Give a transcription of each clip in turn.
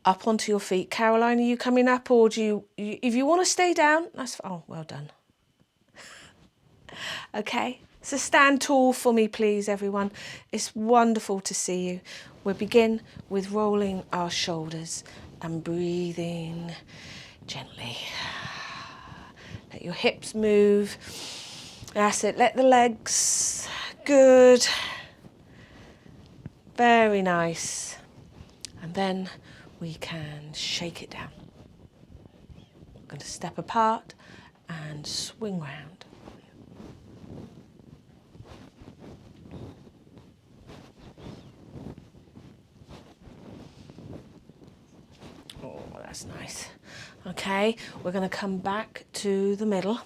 up onto your feet. Caroline, are you coming up, or do you if you want to stay down, that's, oh, well done. Okay, so stand tall for me, please, everyone. It's wonderful to see you. We'll begin with rolling our shoulders and breathing gently. Let your hips move. That's it. Let the legs. Good. Very nice. And then we can shake it down. We're going to step apart and swing round. Oh, that's nice. Okay, we're going to come back to the middle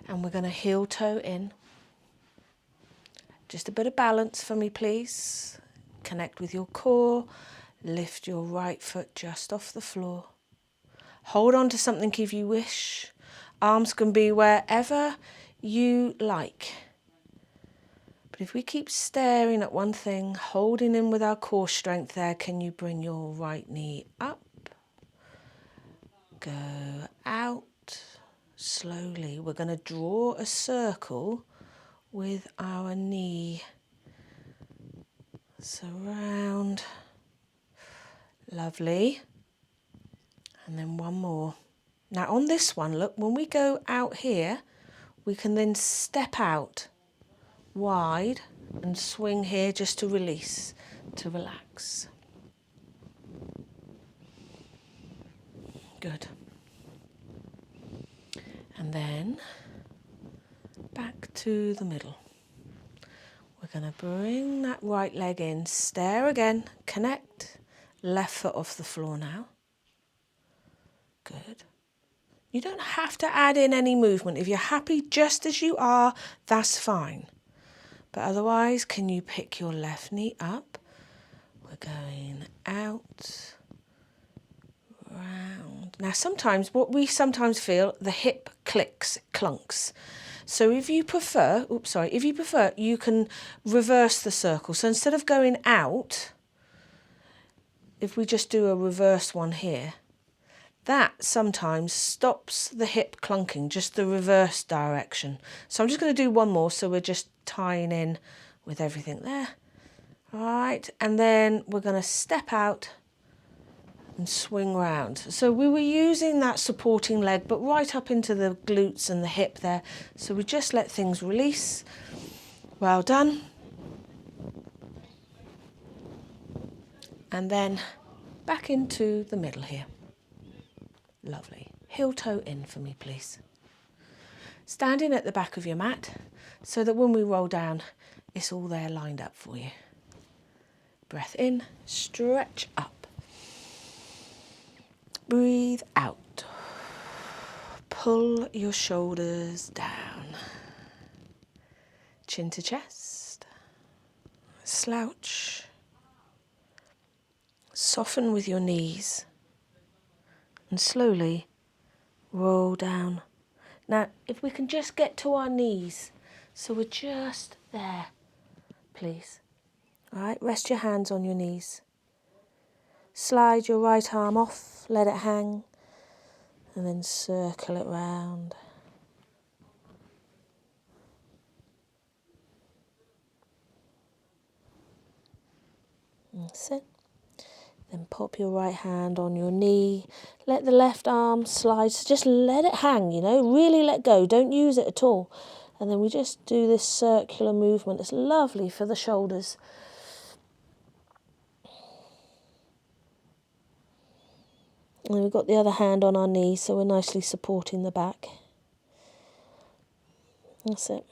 and we're going to heel toe in. Just a bit of balance for me, please. Connect with your core. Lift your right foot just off the floor. Hold on to something if you wish. Arms can be wherever you like. But if we keep staring at one thing, holding in with our core strength there, can you bring your right knee up? Go out slowly. We're going to draw a circle with our knee. Surround. Lovely. And then one more. Now on this one, look, when we go out here, we can then step out wide and swing here just to release, to relax. Good. And then back to the middle. We're going to bring that right leg in, stare again, connect, left foot off the floor now. Good. You don't have to add in any movement. If you're happy just as you are, that's fine. But otherwise, can you pick your left knee up? We're going out, round. Now sometimes, what we sometimes feel, the hip clunks. So if you prefer, you can reverse the circle. So instead of going out, if we just do a reverse one here, that sometimes stops the hip clunking, just the reverse direction. So I'm just going to do one more, so we're just tying in with everything there. All right, and then we're going to step out and swing round. So we were using that supporting leg, but right up into the glutes and the hip there. So we just let things release. Well done. And then back into the middle here. Lovely. Heel toe in for me, please. Standing at the back of your mat so that when we roll down, it's all there lined up for you. Breath in, stretch up. Breathe out. Pull your shoulders down. Chin to chest. Slouch. Soften with your knees. And slowly roll down. Now, if we can just get to our knees, so we're just there, please. All right, rest your hands on your knees. Slide your right arm off, let it hang, and then circle it round. That's it. Then pop your right hand on your knee. Let the left arm slide. So just let it hang, really let go. Don't use it at all. And then we just do this circular movement. It's lovely for the shoulders. And we've got the other hand on our knee, so we're nicely supporting the back. That's it.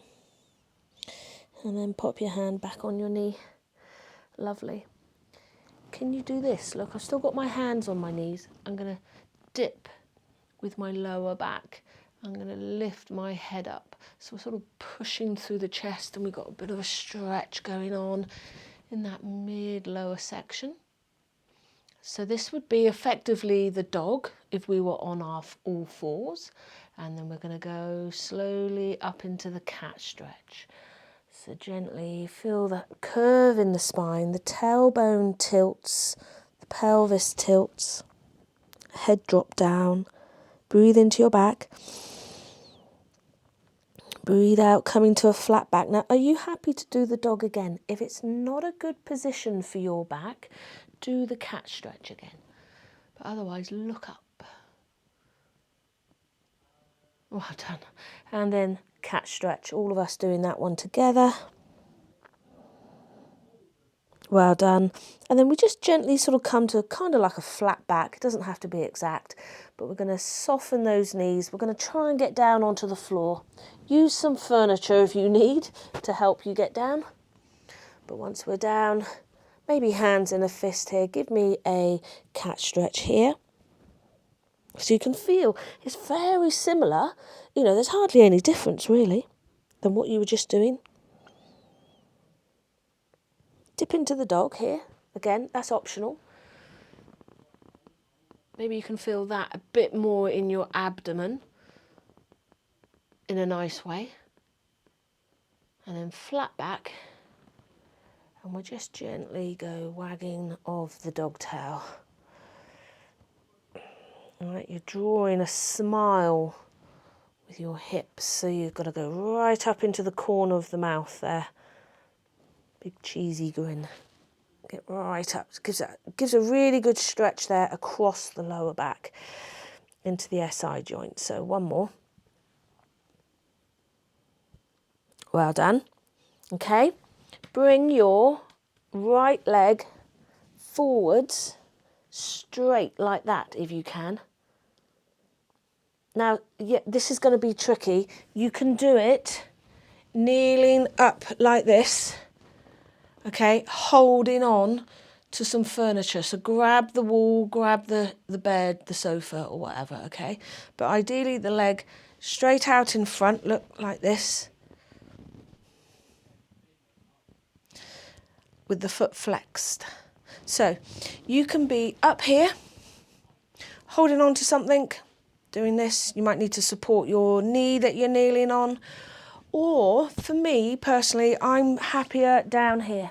And then pop your hand back on your knee. Lovely. Can you do this? Look, I've still got my hands on my knees. I'm going to dip with my lower back. I'm going to lift my head up. So we're sort of pushing through the chest, and we've got a bit of a stretch going on in that mid-lower section. So this would be effectively the dog if we were on our all fours. And then we're going to go slowly up into the cat stretch. So gently feel that curve in the spine, the tailbone tilts, The pelvis tilts, head drop down, breathe into your back. Breathe out, coming to a flat back. Now, are you happy to do the dog again? If it's not a good position for your back, do the cat stretch again. But otherwise, look up. Well done. And then cat stretch. All of us doing that one together. Well done. And then we just gently sort of come to kind of like a flat back. It doesn't have to be exact, but we're going to soften those knees. We're going to try and get down onto the floor. Use some furniture if you need to help you get down. But once we're down, maybe hands in a fist here. Give me a cat stretch here. So you can feel it's very similar. You know, there's hardly any difference really than what you were just doing. Dip into the dog here. Again, that's optional. Maybe you can feel that a bit more in your abdomen in a nice way. And then flat back. And we'll just gently go wagging of the dog tail. All right, you're drawing a smile with your hips. So you've got to go right up into the corner of the mouth there. Big cheesy grin. Get right up. Gives a really good stretch there across the lower back into the SI joint. So one more. Well done. Okay. Bring your right leg forwards, straight like that if you can. Now, yeah, this is going to be tricky. You can do it kneeling up like this. Okay, holding on to some furniture. So grab the wall, grab the bed, the sofa or whatever, okay? But ideally the leg straight out in front, look like this. With the foot flexed. So you can be up here, holding on to something, doing this. You might need to support your knee that you're kneeling on. Or for me personally, I'm happier down here.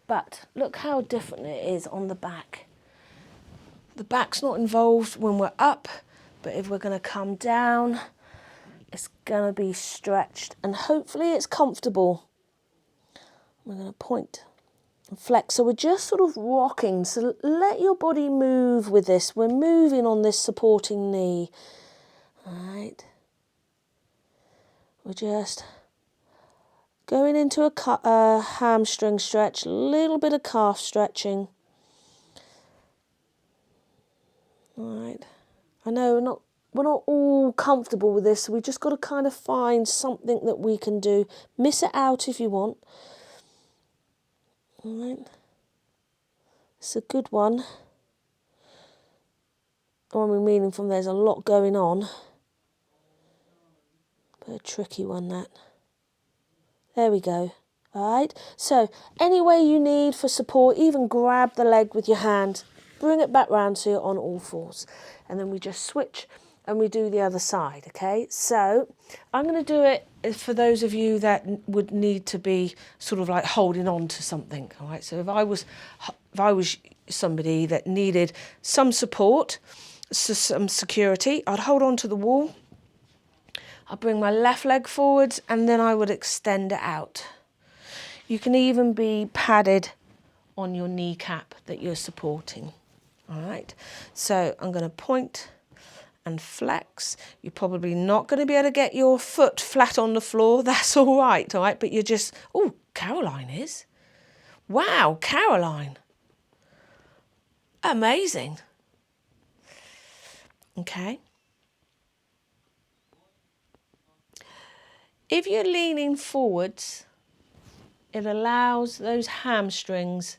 But look how different it is on the back. The back's not involved when we're up, but if we're going to come down, it's going to be stretched and hopefully it's comfortable. We're going to point and flex. So we're just sort of rocking. So let your body move with this. We're moving on this supporting knee. All right. We're just going into a hamstring stretch, a little bit of calf stretching. All right. I know we're not all comfortable with this, so we just got to kind of find something that we can do. Miss it out if you want. All right. It's a good one. What I'm meaning from there's a lot going on. But a tricky one, that. There we go. All right. So any way you need for support, even grab the leg with your hand. Bring it back round so you're on all fours. And then we just switch and we do the other side, okay? So I'm going to do it for those of you that would need to be sort of like holding on to something, all right? So if I was somebody that needed some support, some security, I'd hold on to the wall. I'd bring my left leg forwards and then I would extend it out. You can even be padded on your kneecap that you're supporting. All right, so I'm going to point and flex. You're probably not going to be able to get your foot flat on the floor. That's all right, but you're just, oh, Caroline is. Wow, Caroline. Amazing. Okay. If you're leaning forwards, it allows those hamstrings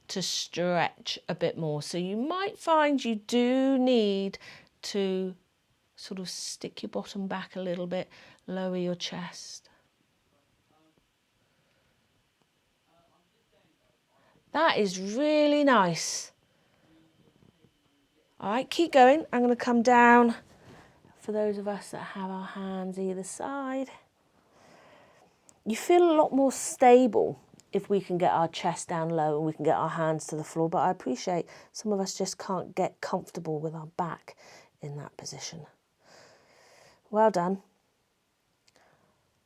to stretch a bit more. So you might find you do need to sort of stick your bottom back a little bit, lower your chest. That is really nice. All right, keep going. I'm going to come down for those of us that have our hands either side. You feel a lot more stable if we can get our chest down low and we can get our hands to the floor. But I appreciate some of us just can't get comfortable with our back in that position. Well done.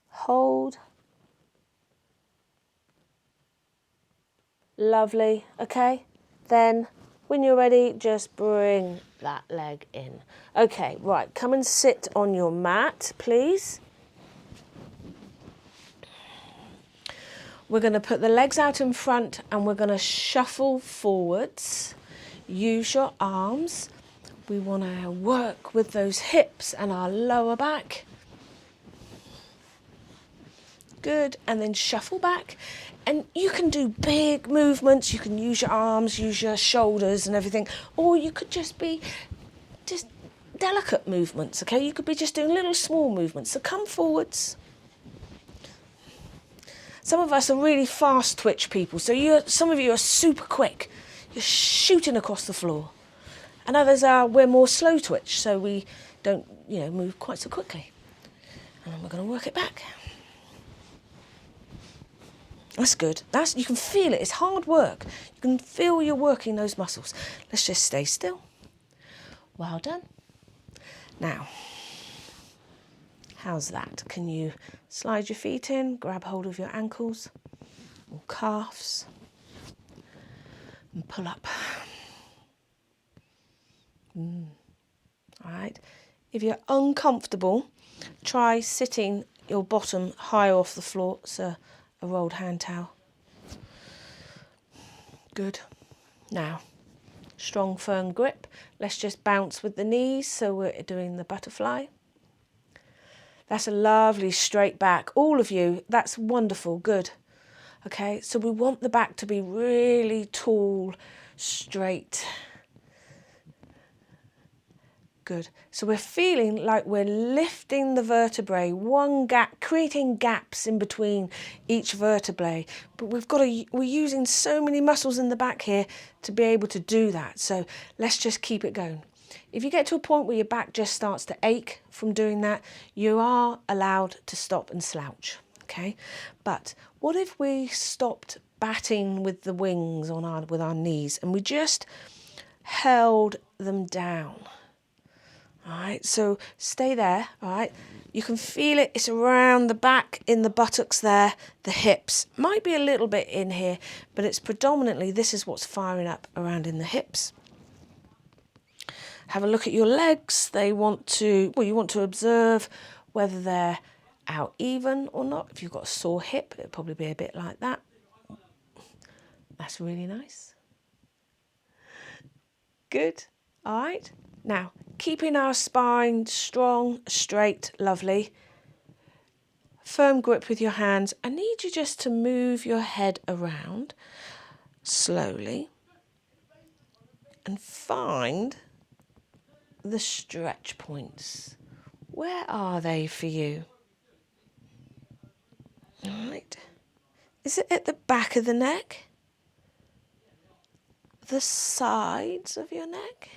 Hold. Lovely. Okay. Then when you're ready, just bring that leg in. Okay, right. Come and sit on your mat, please. We're going to put the legs out in front and we're going to shuffle forwards. Use your arms. We want to work with those hips and our lower back. Good. And then shuffle back. And you can do big movements. You can use your arms, use your shoulders and everything. Or you could just be delicate movements, okay? You could be just doing little small movements. So come forwards. Some of us are really fast twitch people, so some of you are super quick. You're shooting across the floor. And others we're more slow twitch, so we don't, move quite so quickly. And then we're going to work it back. That's good. You can feel it. It's hard work. You can feel you're working those muscles. Let's just stay still. Well done. Now, how's that? Can you slide your feet in, grab hold of your ankles or calves and pull up? All right. If you're uncomfortable, try sitting your bottom high off the floor. So a rolled hand towel. Good. Now, strong, firm grip. Let's just bounce with the knees. So we're doing the butterfly. That's a lovely straight back. All of you, that's wonderful. Good. Okay, so we want the back to be really tall, straight. Good. So we're feeling like we're lifting the vertebrae, one gap, creating gaps in between each vertebrae. But we're using so many muscles in the back here to be able to do that. So let's just keep it going. If you get to a point where your back just starts to ache from doing that, you are allowed to stop and slouch. Okay. But what if we stopped batting with the wings with our knees and we just held them down? All right, so stay there, all right? You can feel it, it's around the back, in the buttocks there, the hips. Might be a little bit in here, but it's predominantly, this is what's firing up around in the hips. Have a look at your legs. You want to observe whether they're out even or not. If you've got a sore hip, it'll probably be a bit like that. That's really nice. Good, all right? Now, keeping our spine strong, straight, lovely. Firm grip with your hands. I need you just to move your head around slowly and find the stretch points. Where are they for you? All right. Is it at the back of the neck? The sides of your neck?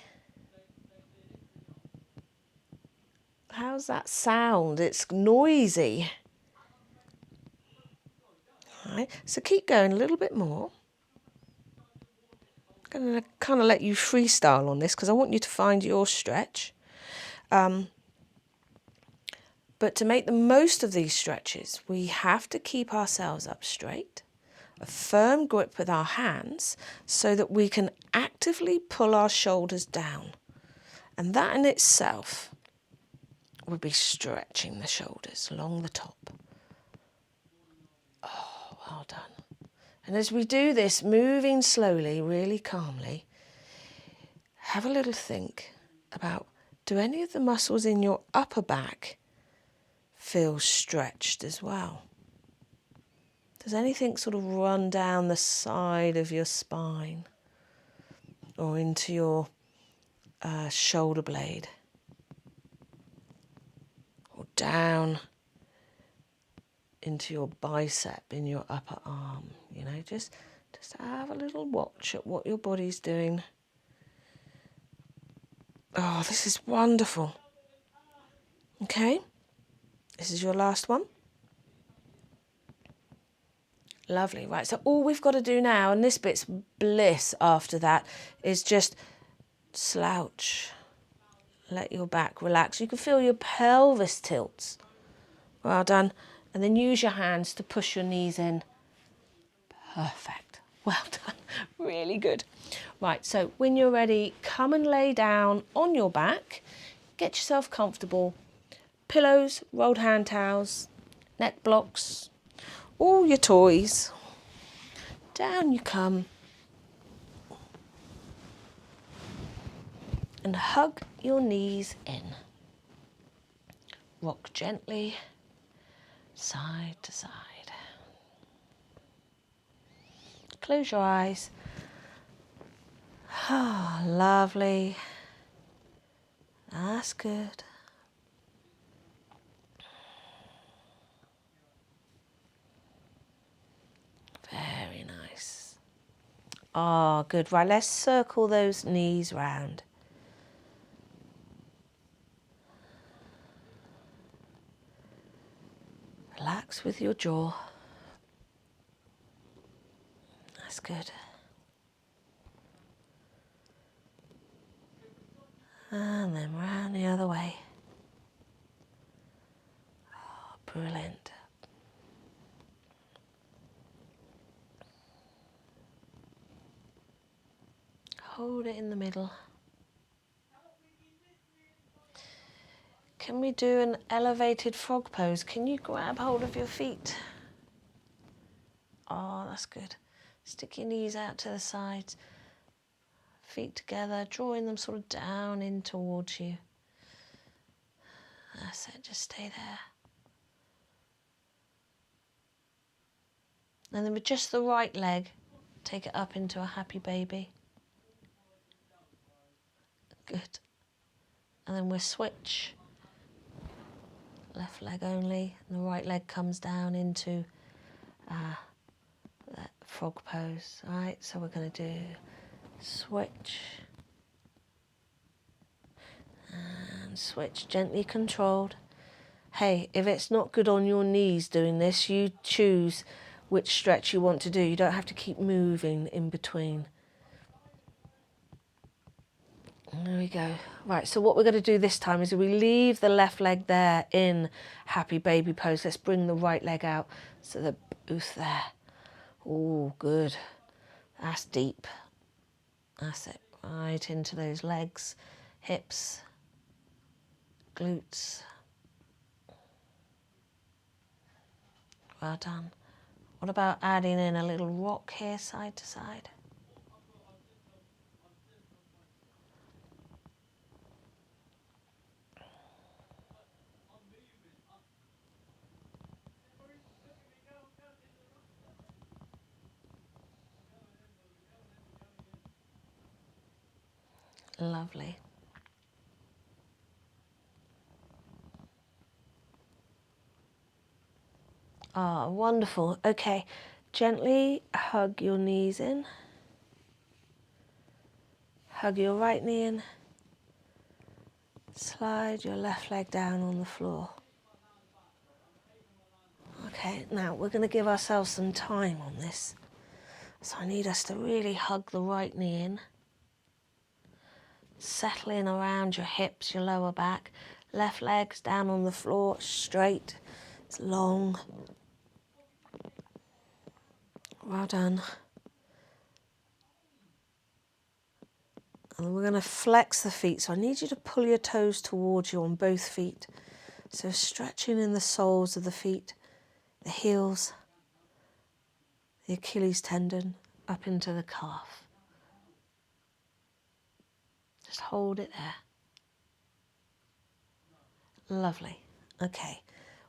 How's that sound? It's noisy. All right, so keep going a little bit more. I'm going to kind of let you freestyle on this because I want you to find your stretch. But to make the most of these stretches, we have to keep ourselves up straight, a firm grip with our hands so that we can actively pull our shoulders down. And that in itself would be stretching the shoulders along the top. Oh, well done. And as we do this, moving slowly, really calmly, have a little think about, do any of the muscles in your upper back feel stretched as well? Does anything sort of run down the side of your spine or into your shoulder blade? Or down into your bicep in your upper arm? Just have a little watch at what your body's doing. Oh, this is wonderful. Okay, this is your last one. Lovely. Right, so all we've got to do now, and this bit's bliss after that, is just slouch. Let your back relax. You can feel your pelvis tilts. Well done. And then use your hands to push your knees in. Perfect. Well done. Really good. Right, so when you're ready, come and lay down on your back. Get yourself comfortable. Pillows, rolled hand towels, neck blocks, all your toys. Down you come. And hug your knees in. Rock gently, side to side. Close your eyes. Ah, lovely. That's good. Very nice. Ah, good. Right, let's circle those knees round. Relax with your jaw. That's good. And then round the other way. Oh, brilliant. Hold it in the middle. Can we do an elevated frog pose? Can you grab hold of your feet? Oh, that's good. Stick your knees out to the sides. Feet together, drawing them sort of down in towards you. That's it, just stay there. And then with just the right leg, take it up into a happy baby. Good. And then we'll switch. Left leg only, and the right leg comes down into that frog pose. All right, so we're going to do switch. And switch, gently controlled. Hey, if it's not good on your knees doing this, you choose which stretch you want to do. You don't have to keep moving in between. There we go. Right, so what we're going to do this time is we leave the left leg there in happy baby pose. Let's bring the right leg out. So the both there. Oh, good. That's deep. That's it. Right into those legs, hips, glutes. Well done. What about adding in a little rock here, side to side? Lovely. Ah, wonderful. Okay, gently hug your knees in. Hug your right knee in. Slide your left leg down on the floor. Okay, now we're going to give ourselves some time on this. So I need us to really hug the right knee in. Settle in around your hips, your lower back. Left leg's down on the floor, straight. It's long. Well done. And we're going to flex the feet. So I need you to pull your toes towards you on both feet. So stretching in the soles of the feet, the heels, the Achilles tendon, up into the calf. Just hold it there. Lovely. Okay,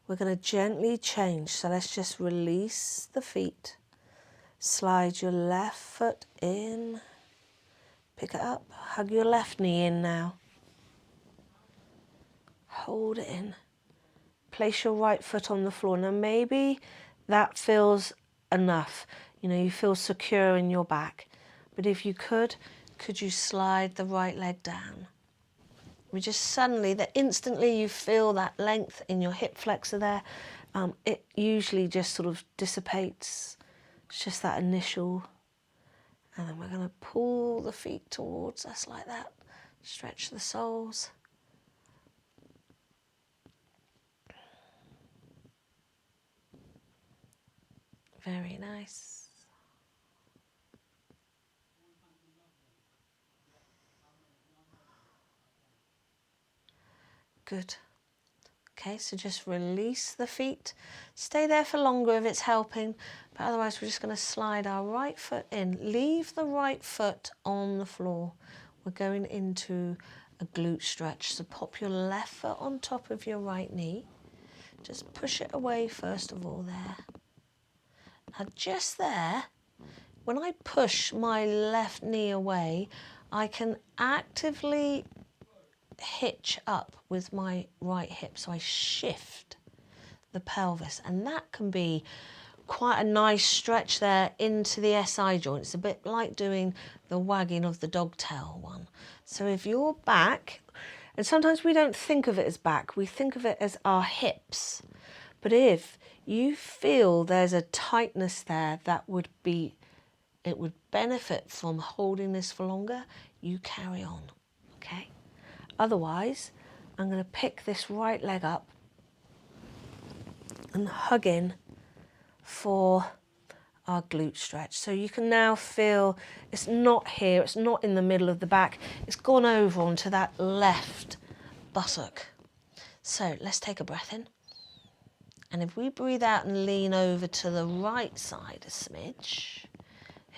we're going to gently change. So let's just release the feet. Slide your left foot in. Pick it up. Hug your left knee in now. Hold it in. Place your right foot on the floor. Now maybe that feels enough. You know, you feel secure in your back. But if you could you slide the right leg down? We just suddenly, instantly you feel that length in your hip flexor there. It usually just sort of dissipates It's just that initial, and then we're going to pull the feet towards us like that. Stretch the soles. Very nice. Good. Okay, so just release the feet. Stay there for longer if it's helping, but otherwise we're just going to slide our right foot in. Leave the right foot on the floor. We're going into a glute stretch. So pop your left foot on top of your right knee. Just push it away first of all there. Now just there, when I push my left knee away, I can actively hitch up with my right hip. So I shift the pelvis, and that can be quite a nice stretch there into the SI joint. It's a bit like doing the wagging of the dog tail one. So if you're back, and sometimes we don't think of it as back, we think of it as our hips. But if you feel there's a tightness there that would be, it would benefit from holding this for longer, you carry on, okay? Otherwise, I'm going to pick this right leg up and hug in for our glute stretch. So you can now feel it's not here, it's not in the middle of the back, it's gone over onto that left buttock. So let's take a breath in. And if we breathe out and lean over to the right side a smidge,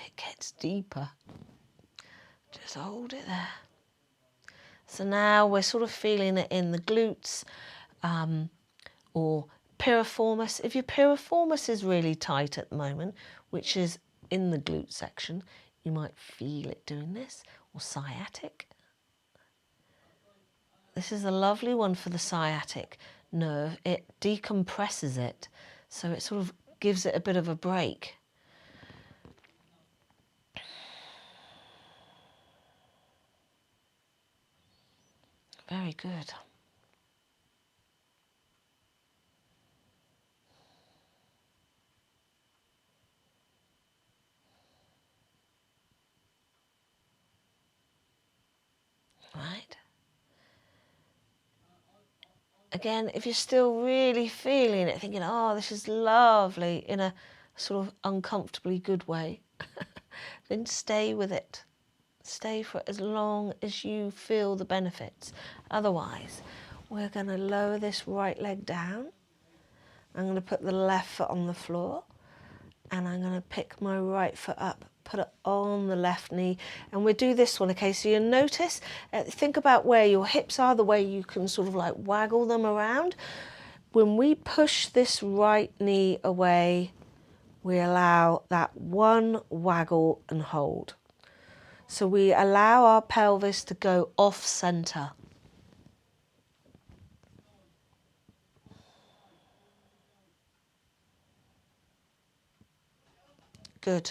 it gets deeper. Just hold it there. So now we're sort of feeling it in the glutes or piriformis. If your piriformis is really tight at the moment, which is in the glute section, you might feel it doing this, or sciatic. This is a lovely one for the sciatic nerve. It decompresses it, so it sort of gives it a bit of a break. Very good. Right. Again, if you're still really feeling it, thinking, oh, this is lovely, in a sort of uncomfortably good way, then stay with it. Stay for as long as you feel the benefits. Otherwise, we're going to lower this right leg down. I'm going to put the left foot on the floor, and I'm going to pick my right foot up, put it on the left knee, and we'll do this one, okay? So you notice, think about where your hips are, the way you can sort of like waggle them around. When we push this right knee away, we allow that one waggle and hold. So we allow our pelvis to go off center. Good.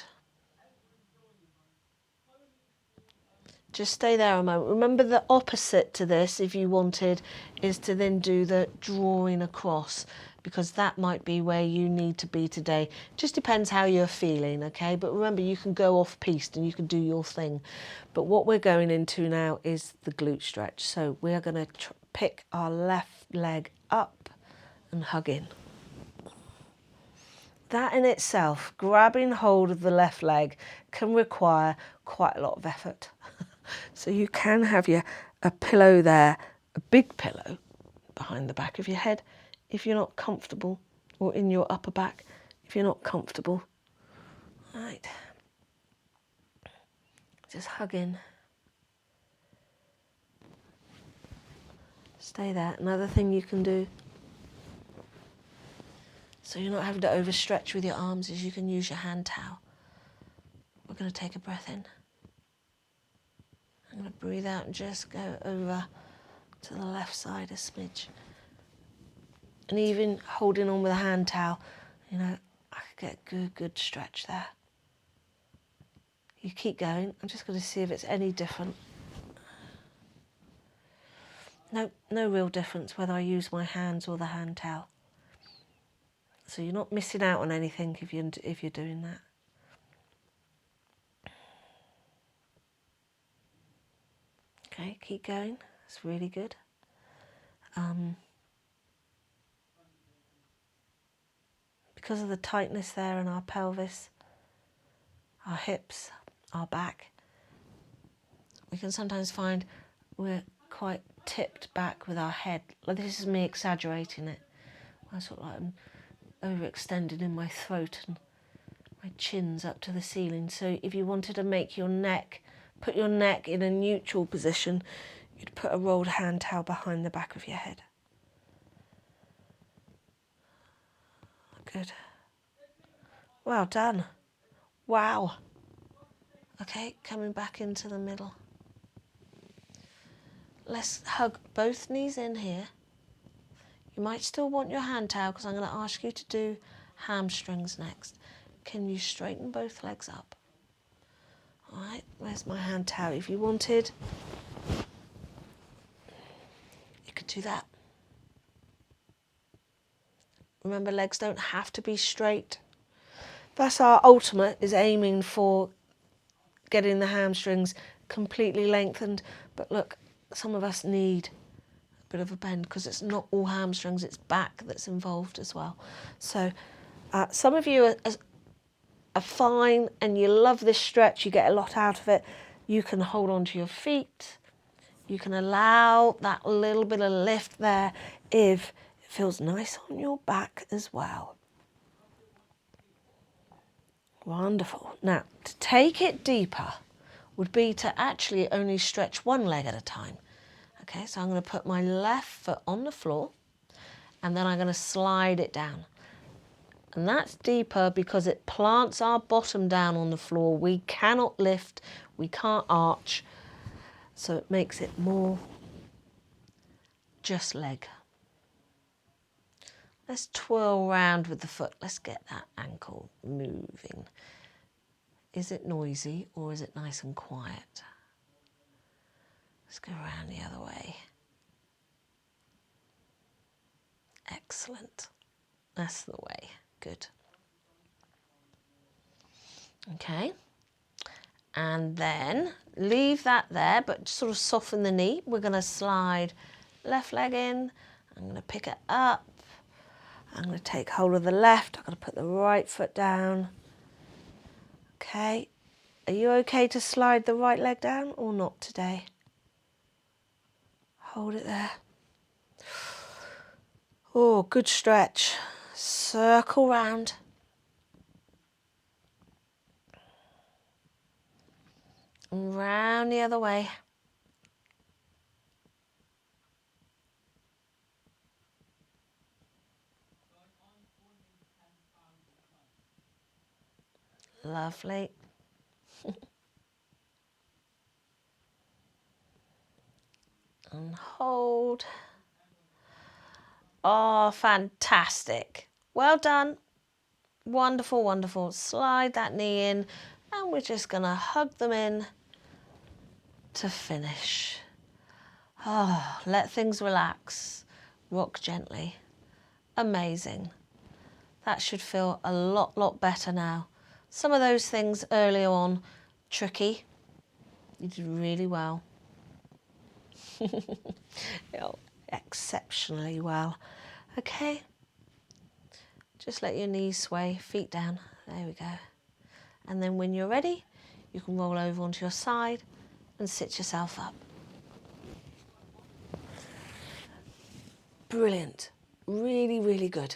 Just stay there a moment. Remember, the opposite to this, if you wanted, is to then do the drawing across, because that might be where you need to be today. Just depends how you're feeling, okay? But remember, you can go off-piste and you can do your thing. But what we're going into now is the glute stretch. So we're going to pick our left leg up and hug in. That in itself, grabbing hold of the left leg, can require quite a lot of effort. So you can have a pillow there, a big pillow behind the back of your head if you're not comfortable, or in your upper back if you're not comfortable. Right. Just hug in. Stay there. Another thing you can do, so you're not having to overstretch with your arms, is you can use your hand towel. We're going to take a breath in. I'm going to breathe out and just go over to the left side a smidge. And even holding on with a hand towel, you know, I could get a good stretch there. You keep going. I'm just going to see if it's any different. No real difference whether I use my hands or the hand towel. So you're not missing out on anything if you're doing that. Okay, keep going. It's really good. Because of the tightness there in our pelvis, our hips, our back, we can sometimes find we're quite tipped back with our head. Like, this is me exaggerating it. I sort of like I'm overextended in my throat and my chin's up to the ceiling. So if you wanted to make your neck, put your neck in a neutral position, you'd put a rolled hand towel behind the back of your head. Good. Well done. Wow. Okay, coming back into the middle. Let's hug both knees in here. You might still want your hand towel because I'm going to ask you to do hamstrings next. Can you straighten both legs up? All right, where's my hand towel? If you wanted, you could do that. Remember, legs don't have to be straight. That's our ultimate, is aiming for getting the hamstrings completely lengthened. But look, some of us need a bit of a bend because it's not all hamstrings, it's back that's involved as well. So some of you are fine and you love this stretch, you get a lot out of it. You can hold on to your feet. You can allow that little bit of lift there if it feels nice on your back as well. Wonderful. Now, to take it deeper would be to actually only stretch one leg at a time. Okay, so I'm going to put my left foot on the floor and then I'm going to slide it down. And that's deeper because it plants our bottom down on the floor. We cannot lift, we can't arch, so it makes it more just leg. Let's twirl round with the foot. Let's get that ankle moving. Is it noisy or is it nice and quiet? Let's go around the other way. Excellent. That's the way. Good. Okay. And then leave that there, but sort of soften the knee. We're going to slide left leg in. I'm going to pick it up. I'm going to take hold of the left. I'm going to put the right foot down. Okay. Are you okay to slide the right leg down or not today? Hold it there. Oh, good stretch. Circle round. And round the other way. Lovely. And hold. Oh, fantastic. Well done. Wonderful, wonderful. Slide that knee in and we're just going to hug them in to finish. Oh, let things relax. Rock gently. Amazing. That should feel a lot better now. Some of those things earlier on, tricky. You did really well. Exceptionally well. Okay. Just let your knees sway, feet down. There we go. And then when you're ready, you can roll over onto your side and sit yourself up. Brilliant. Really, really good.